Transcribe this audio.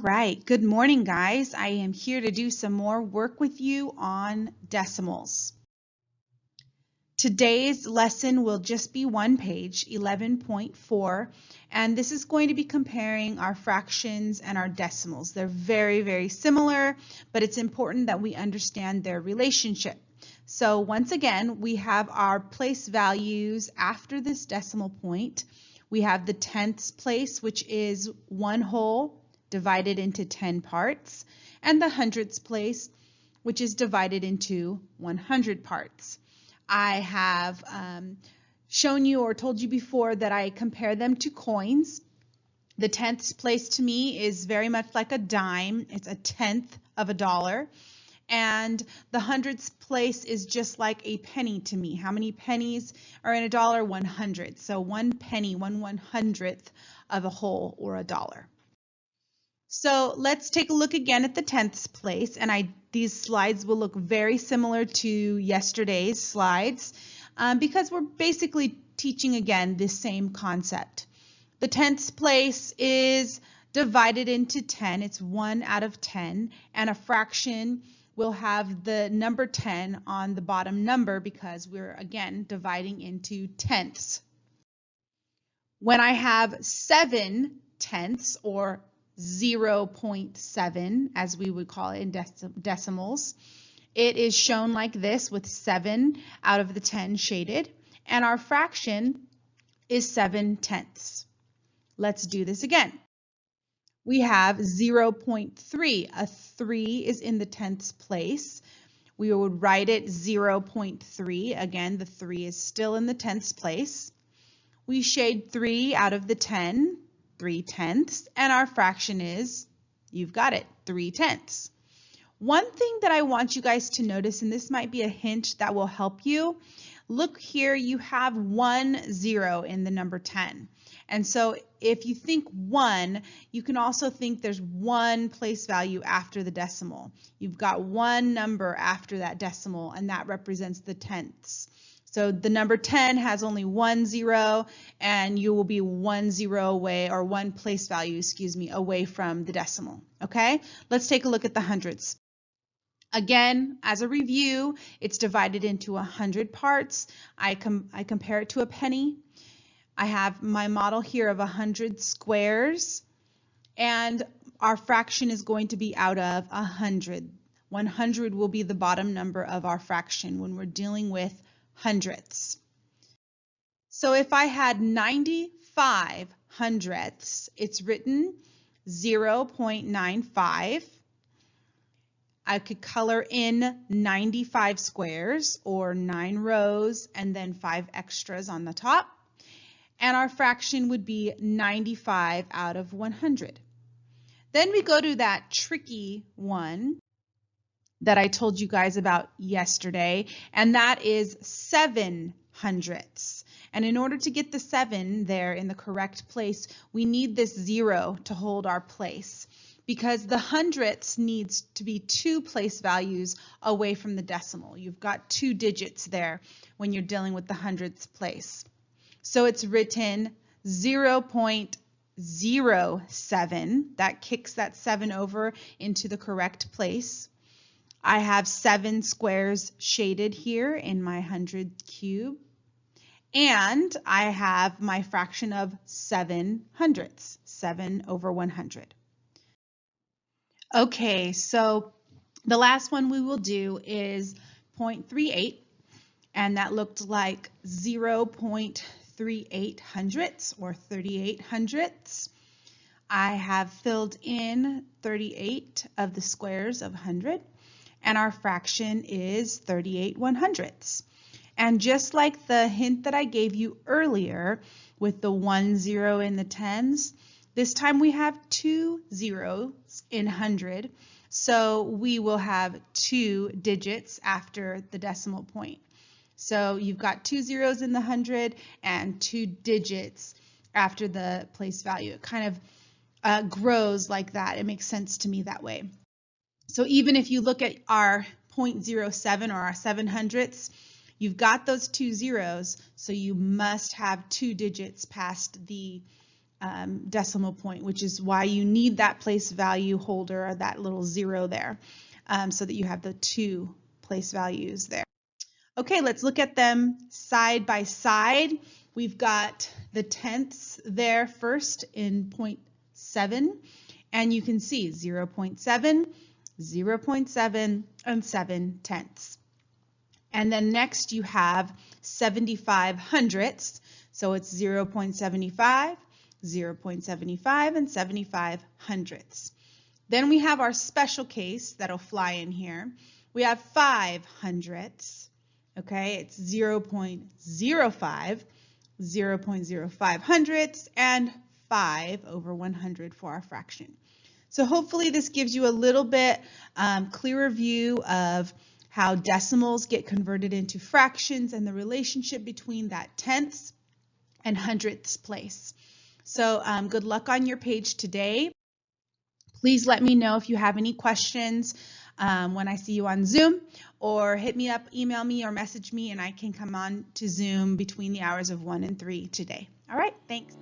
right, good morning, guys. I am here to do some more work with you on decimals. Today's lesson will just be one page, 11.4, and this is going to be comparing our fractions and our decimals. They're very, very similar, but it's important that we understand their relationship. So once again, we have our place values after this decimal point. We have the tenths place, which is 1 whole divided into 10 parts, and the hundredths place, which is divided into 100 parts. I have shown you or told you before that I compare them to coins. The tenths place to me is very much like a dime. It's a tenth of a dollar. And the hundredths place is just like a penny to me. How many pennies are in a dollar? 100. So 1 penny, 1/100th of a whole or a dollar. So let's take a look again at the tenths place, and these slides will look very similar to yesterday's slides because we're basically teaching again this same concept. The tenths place is divided into 10. It's 1 out of 10, and a fraction will have the number 10 on the bottom number because we're again dividing into tenths. When I have 7 tenths, or 0.7, as we would call it in decimals, it is shown like this with 7 out of the 10 shaded, and our fraction is 7 tenths. Let's do this again. We have 0.3. A 3 is in the tenths place. We would write it 0.3. Again, the 3 is still in the tenths place. We shade 3 out of the 10, 3 tenths, and our fraction is, you've got it, 3 tenths. One thing that I want you guys to notice, and this might be a hint that will help you, look here, you have 1 0 in the number 10. And so if you think 1, you can also think there's 1 place value after the decimal. You've got 1 number after that decimal, and that represents the tenths. So the number 10 has only 1 0, and you will be 1 0 away, or 1 place value, away from the decimal. Okay, let's take a look at the hundredths. Again, as a review, it's divided into 100 parts. I compare it to a penny. I have my model here of 100 squares, and our fraction is going to be out of 100. 100 will be the bottom number of our fraction when we're dealing with hundredths. So if I had 95 hundredths, it's written 0.95. I could color in 95 squares, or 9 rows, and then 5 extras on the top. And our fraction would be 95 out of 100. Then we go to that tricky one that I told you guys about yesterday, and that is 7 hundredths. And in order to get the 7 there in the correct place, we need this 0 to hold our place, because the hundredths needs to be 2 place values away from the decimal. You've got 2 digits there when you're dealing with the hundredths place. So it's written 0.07. That kicks that 7 over into the correct place. I have 7 squares shaded here in my 100 cube. And I have my fraction of 7 hundredths, 7 over 100. Okay, so the last one we will do is 0.38, and that looked like 0.38 hundredths, or 38 hundredths. I have filled in 38 of the squares of 100, and our fraction is 38 100ths. And just like the hint that I gave you earlier with the 1 0 in the tens, this time we have 2 zeros in 100, so we will have 2 digits after the decimal point. So you've got 2 zeros in the 100 and 2 digits after the place value. It kind of grows like that. It makes sense to me that way. So even if you look at our 0.07 or our 7 hundredths, you've got those 2 zeros, so you must have 2 digits past the decimal point, which is why you need that place value holder, or that little 0 there, so that you have the 2 place values there. Okay, let's look at them side by side. We've got the tenths there first in 0.7, and you can see 0.7, 0.7, and 7 tenths. And then next you have 75 hundredths, so it's 0.75, 0.75, and 75 hundredths. Then we have our special case that'll fly in here. We have 5 hundredths, okay? It's 0.05, 0.05 hundredths, and 5 over 100 for our fraction. So hopefully this gives you a little bit clearer view of how decimals get converted into fractions and the relationship between that tenths and hundredths place. So good luck on your page today. Please let me know if you have any questions when I see you on Zoom, or hit me up, email me, or message me, and I can come on to Zoom between the hours of 1 and 3 today. All right, thanks.